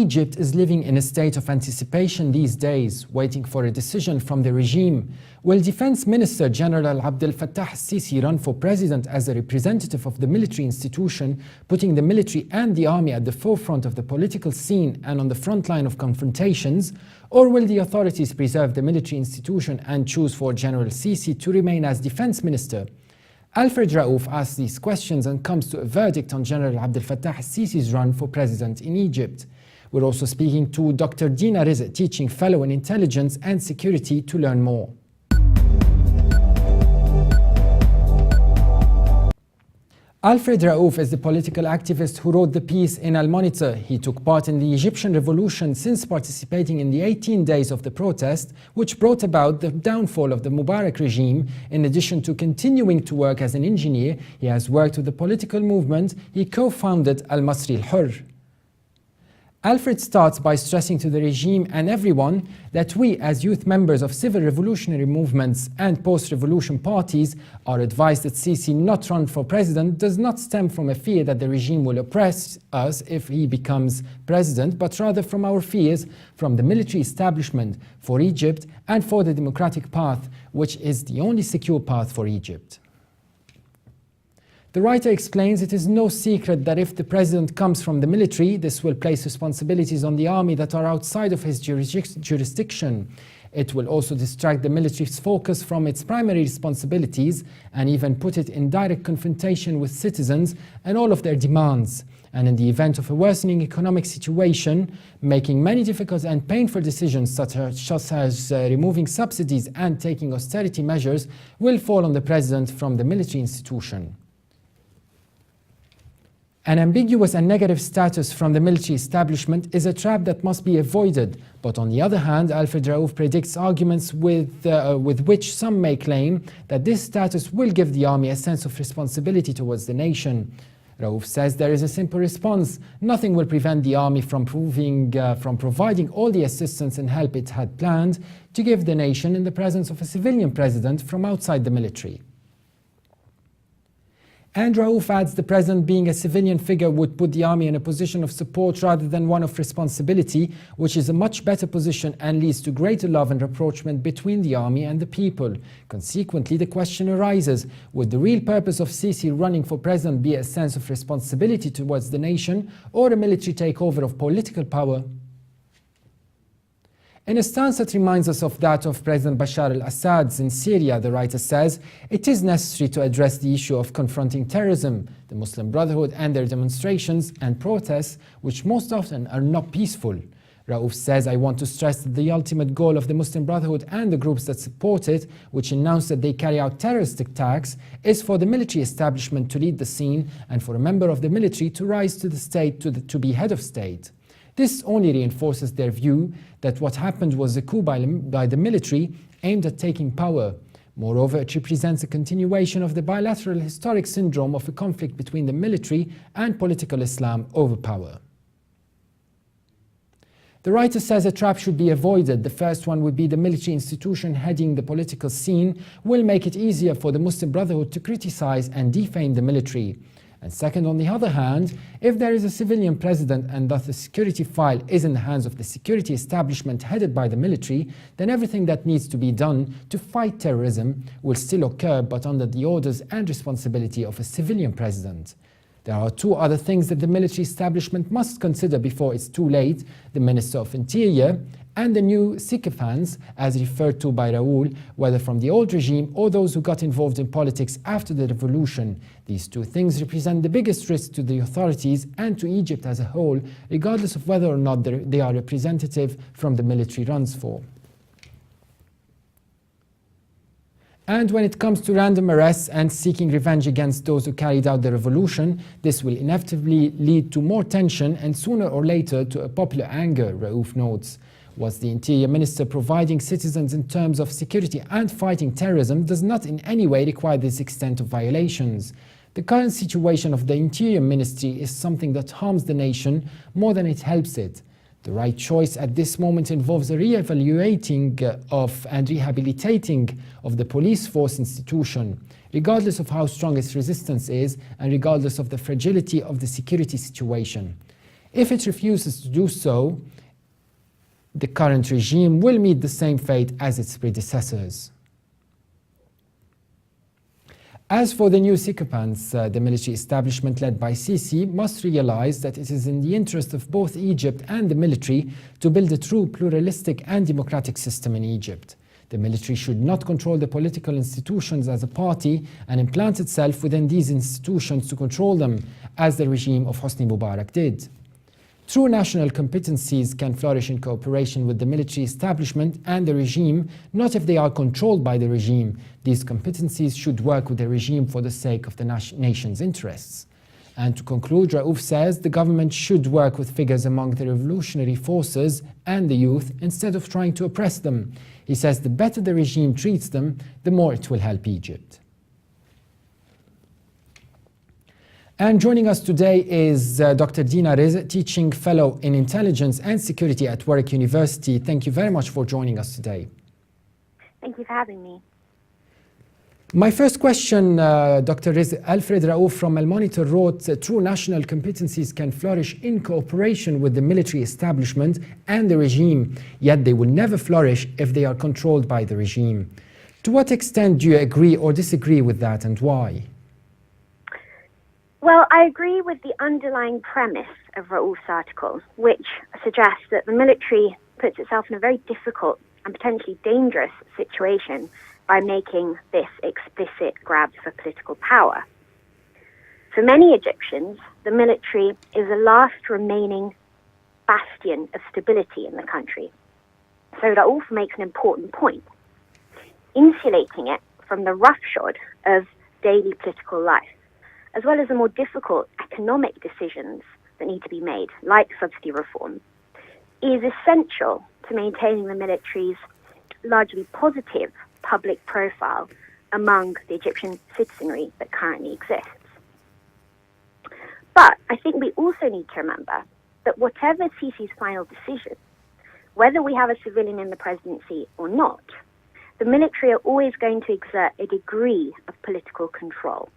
Egypt is living in a state of anticipation these days, waiting for a decision from the regime. Will Defense Minister General Abdel Fattah AL Sissi run for president as a representative of the military institution, putting the military and the army at the forefront of the political scene and on the front line of confrontations? Or will the authorities preserve the military institution and choose for General Sissi to remain as defense minister? Alfred Raouf asks these questions and comes to a verdict on General Abdel Fattah AL Sissi's run for president in Egypt. We're also speaking to Dr. Dina Rizk, teaching fellow in intelligence and security, to learn more. Alfred Raouf is the political activist who wrote the piece in Al-Monitor. He took part in the Egyptian revolution since participating in the 18 days of the protest, which brought about the downfall of the Mubarak regime. In addition to continuing to work as an engineer, he has worked with the political movement. He co-founded Al-Masri Al-Hurr. Alfred starts by stressing to the regime and everyone that we, as youth members of civil revolutionary movements and post-revolution parties, are advised that Sisi not run for president does not stem from a fear that the regime will oppress us if he becomes president, but rather from our fears from the military establishment for Egypt and for the democratic path, which is the only secure path for Egypt. The writer explains it is no secret that if the president comes from the military, this will place responsibilities on the army that are outside of his jurisdiction. It will also distract the military's focus from its primary responsibilities and even put it in direct confrontation with citizens and all of their demands. And in the event of a worsening economic situation, making many difficult and painful decisions such as removing subsidies and taking austerity measures will fall on the president from the military institution. An ambiguous and negative status from the military establishment is a trap that must be avoided, but on the other hand, Alfred Raouf predicts arguments with which some may claim that this status will give the army a sense of responsibility towards the nation. Raouf says there is a simple response. Nothing will prevent the army from providing all the assistance and help it had planned to give the nation in the presence of a civilian president from outside the military. And Raouf adds the president being a civilian figure would put the army in a position of support rather than one of responsibility, which is a much better position and leads to greater love and rapprochement between the army and the people. Consequently, the question arises, would the real purpose of Sisi running for president be a sense of responsibility towards the nation or a military takeover of political power? In a stance that reminds us of that of President Bashar al-Assad in Syria, the writer says, it is necessary to address the issue of confronting terrorism, the Muslim Brotherhood and their demonstrations and protests, which most often are not peaceful. Raouf says, I want to stress that the ultimate goal of the Muslim Brotherhood and the groups that support it, which announce that they carry out terrorist attacks, is for the military establishment to lead the scene and for a member of the military to rise to the state to be head of state. This only reinforces their view that what happened was a coup by the military aimed at taking power. Moreover, it represents a continuation of the bilateral historic syndrome of a conflict between the military and political Islam over power. The writer says a trap should be avoided. The first one would be the military institution heading the political scene will make it easier for the Muslim Brotherhood to criticize and defame the military. And second, on the other hand, if there is a civilian president and thus the security file is in the hands of the security establishment headed by the military, then everything that needs to be done to fight terrorism will still occur, but under the orders and responsibility of a civilian president. There are two other things that the military establishment must consider before it's too late: the Minister of Interior and the new sycophants, as referred to by Raoul, whether from the old regime or those who got involved in politics after the revolution. These two things represent the biggest risk to the authorities and to Egypt as a whole, regardless of whether or not they are representative from the military runs for. And when it comes to random arrests and seeking revenge against those who carried out the revolution, this will inevitably lead to more tension and sooner or later to a popular anger, Raouf notes. Was the Interior Minister providing citizens in terms of security and fighting terrorism does not in any way require this extent of violations. The current situation of the Interior Ministry is something that harms the nation more than it helps it. The right choice at this moment involves a re-evaluating and rehabilitating of the police force institution, regardless of how strong its resistance is and regardless of the fragility of the security situation. If it refuses to do so, the current regime will meet the same fate as its predecessors. As for the new sycophants, the military establishment led by Sisi must realize that it is in the interest of both Egypt and the military to build a true pluralistic and democratic system in Egypt. The military should not control the political institutions as a party and implant itself within these institutions to control them, as the regime of Hosni Mubarak did. True national competencies can flourish in cooperation with the military establishment and the regime, not if they are controlled by the regime. These competencies should work with the regime for the sake of the nation's interests. And to conclude, Raouf says the government should work with figures among the revolutionary forces and the youth instead of trying to oppress them. He says the better the regime treats them, the more it will help Egypt. And joining us today is Dr. Dina Rizk, teaching fellow in intelligence and security at Warwick University. Thank you very much for joining us today. Thank you for having me. My first question, Dr. Rizk, Alfred Raouf from Al Monitor wrote, true national competencies can flourish in cooperation with the military establishment and the regime, yet they will never flourish if they are controlled by the regime. To what extent do you agree or disagree with that, and why? Well, I agree with the underlying premise of Raouf's article, which suggests that the military puts itself in a very difficult and potentially dangerous situation by making this explicit grab for political power. For many Egyptians, the military is the last remaining bastion of stability in the country. So Raouf makes an important point, insulating it from the roughshod of daily political life, as well as the more difficult economic decisions that need to be made, like subsidy reform, is essential to maintaining the military's largely positive public profile among the Egyptian citizenry that currently exists. But I think we also need to remember that whatever Sisi's final decision, whether we have a civilian in the presidency or not, the military are always going to exert a degree of political control.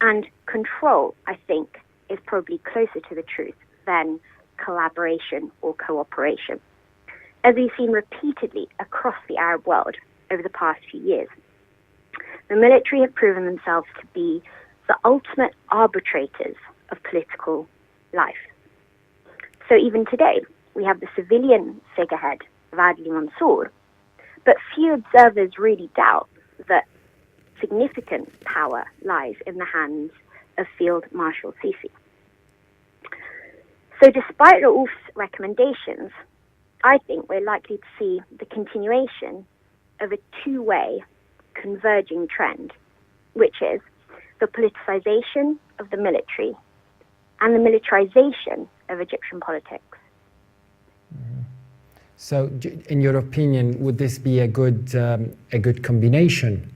And control, I think, is probably closer to the truth than collaboration or cooperation, as we've seen repeatedly across the Arab world over the past few years. The military have proven themselves to be the ultimate arbitrators of political life. So even today, we have the civilian figurehead of Adli Mansour, but few observers really doubt that significant power lies in the hands of Field Marshal Sisi. So despite Raouf's recommendations, I think we're likely to see the continuation of a two-way converging trend, which is the politicization of the military and the militarization of Egyptian politics. So in your opinion, would this be a good combination?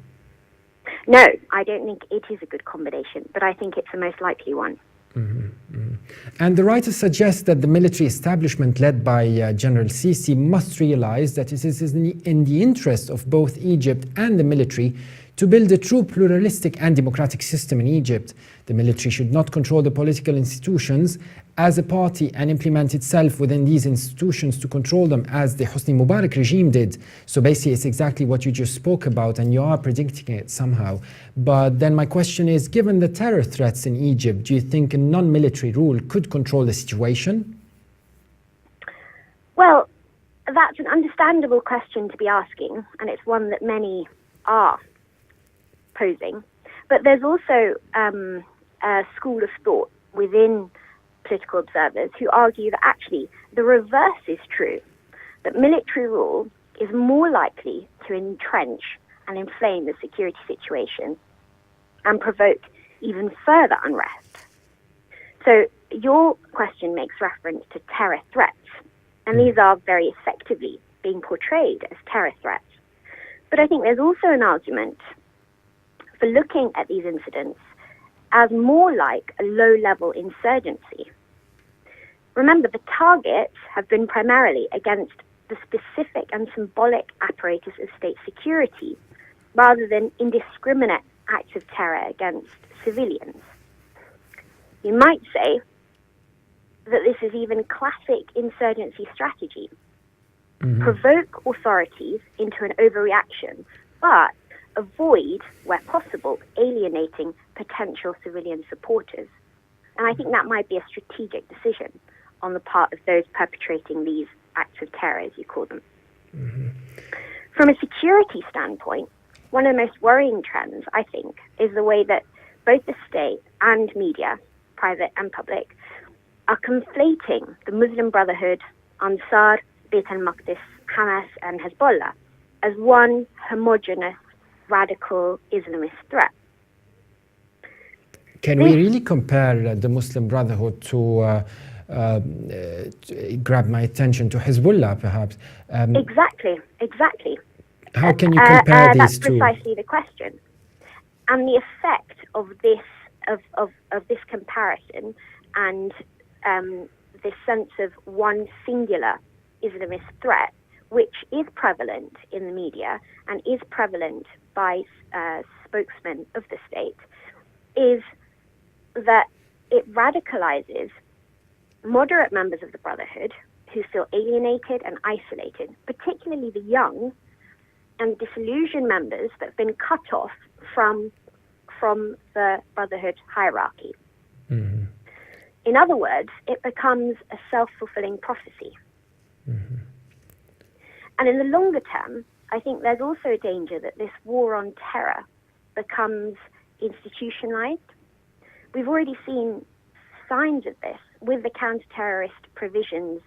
No, I don't think it is a good combination, but I think it's the most likely one. And the writer suggests that the military establishment led by General Sisi must realize that it is in the interest of both Egypt and the military to build a true pluralistic and democratic system in Egypt. The military should not control the political institutions as a party and implement itself within these institutions to control them, as the Hosni Mubarak regime did. So basically it's exactly what you just spoke about, and you are predicting it somehow. But then my question is, given the terror threats in Egypt, do you think a non-military rule could control the situation? Well, that's an understandable question to be asking, and it's one that many are posing. But there's also a school of thought within political observers who argue that actually the reverse is true, that military rule is more likely to entrench and inflame the security situation and provoke even further unrest. So your question makes reference to terror threats, and these are very effectively being portrayed as terror threats. But I think there's also an argument for looking at these incidents as more like a low-level insurgency. Remember, the targets have been primarily against the specific and symbolic apparatus of state security, rather than indiscriminate acts of terror against civilians. You might say that this is even classic insurgency strategy. Provoke authorities into an overreaction, but avoid, where possible, alienating potential civilian supporters. And I think that might be a strategic decision on the part of those perpetrating these acts of terror, as you call them. From a security standpoint, one of the most worrying trends, I think, is the way that both the state and media, private and public, are conflating the Muslim Brotherhood, Ansar, Beit al-Maqdis, Hamas and Hezbollah as one homogeneous, radical Islamist threat. Can we really compare the Muslim Brotherhood to grab my attention to Hezbollah, perhaps? Exactly. How can you compare these that's two? That's precisely the question. And the effect of this of this comparison and this sense of one singular Islamist threat, which is prevalent in the media and is prevalent by spokesmen of the state, is that it radicalizes moderate members of the Brotherhood who feel alienated and isolated, particularly the young and disillusioned members that have been cut off from the Brotherhood hierarchy. In other words, it becomes a self-fulfilling prophecy. And in the longer term, I think there's also a danger that this war on terror becomes institutionalized. We've already seen signs of this with the counter-terrorist provisions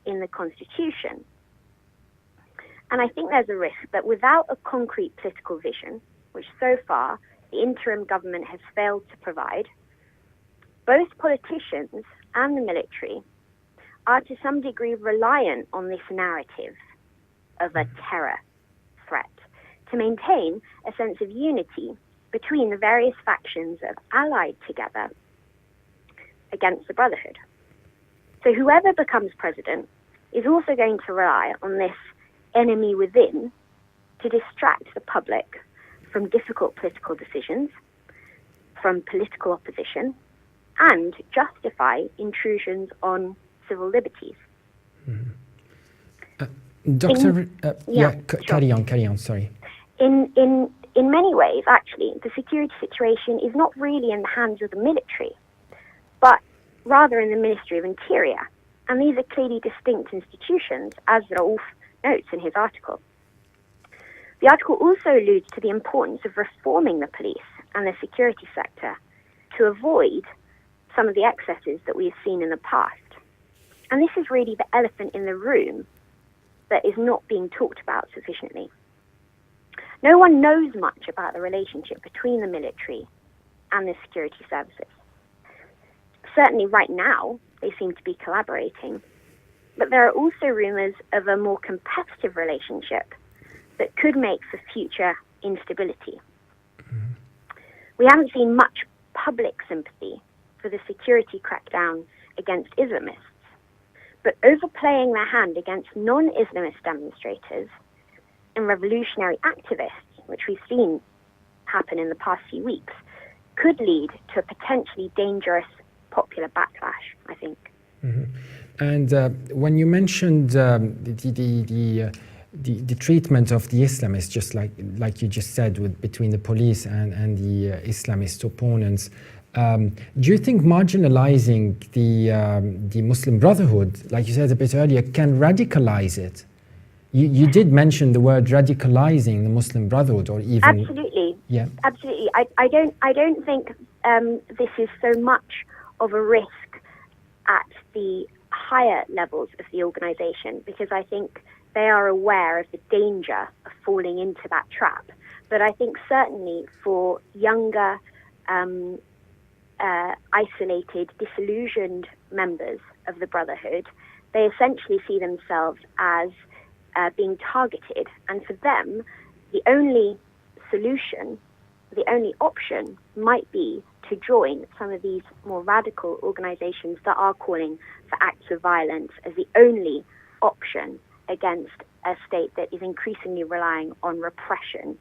in the Constitution. And I think there's a risk that without a concrete political vision, which so far the interim government has failed to provide, both politicians and the military are to some degree reliant on this narrative of a terror threat to maintain a sense of unity between the various factions that have allied together against the Brotherhood. So whoever becomes president is also going to rely on this enemy within to distract the public from difficult political decisions, from political opposition, and justify intrusions on civil liberties. Doctor, Sure. Carry on, sorry. In many ways, actually, the security situation is not really in the hands of the military, but rather in the Ministry of Interior. And these are clearly distinct institutions, as Raouf notes in his article. The article also alludes to the importance of reforming the police and the security sector to avoid some of the excesses that we've seen in the past. And this is really the elephant in the room that is not being talked about sufficiently. No one knows much about the relationship between the military and the security services. Certainly right now, they seem to be collaborating, but there are also rumors of a more competitive relationship that could make for future instability. We haven't seen much public sympathy for the security crackdown against Islamists, but overplaying their hand against non-Islamist demonstrators and revolutionary activists, which we've seen happen in the past few weeks, could lead to a potentially dangerous popular backlash, I think. And when you mentioned the treatment of the Islamists, just like you just said, between the police and the Islamist opponents, do you think marginalizing the Muslim Brotherhood, like you said a bit earlier, can radicalize it? You did mention the word radicalizing the Muslim Brotherhood, or even absolutely. I don't think this is so much of a risk at the higher levels of the organization, because I think they are aware of the danger of falling into that trap. But I think certainly for younger, isolated, disillusioned members of the Brotherhood, they essentially see themselves as being targeted. And for them, the only solution, the only option might be to join some of these more radical organizations that are calling for acts of violence as the only option against a state that is increasingly relying on repression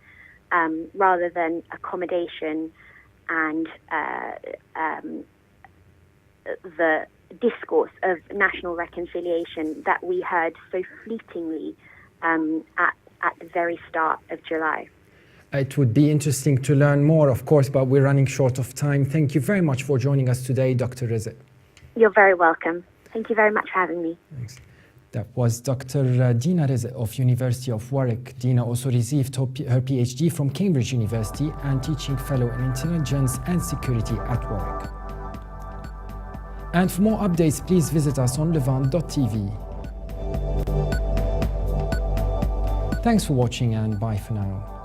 rather than accommodation and the discourse of national reconciliation that we heard so fleetingly at the very start of July. It would be interesting to learn more, of course, but we're running short of time. Thank you very much for joining us today, Dr. Rizq. You're very welcome. Thank you very much for having me. Thanks. That was Dr. Dina Rizq of University of Warwick. Dina also received her PhD from Cambridge University and teaching fellow in intelligence and security at Warwick. And for more updates, please visit us on levant.tv. Thanks for watching and bye for now.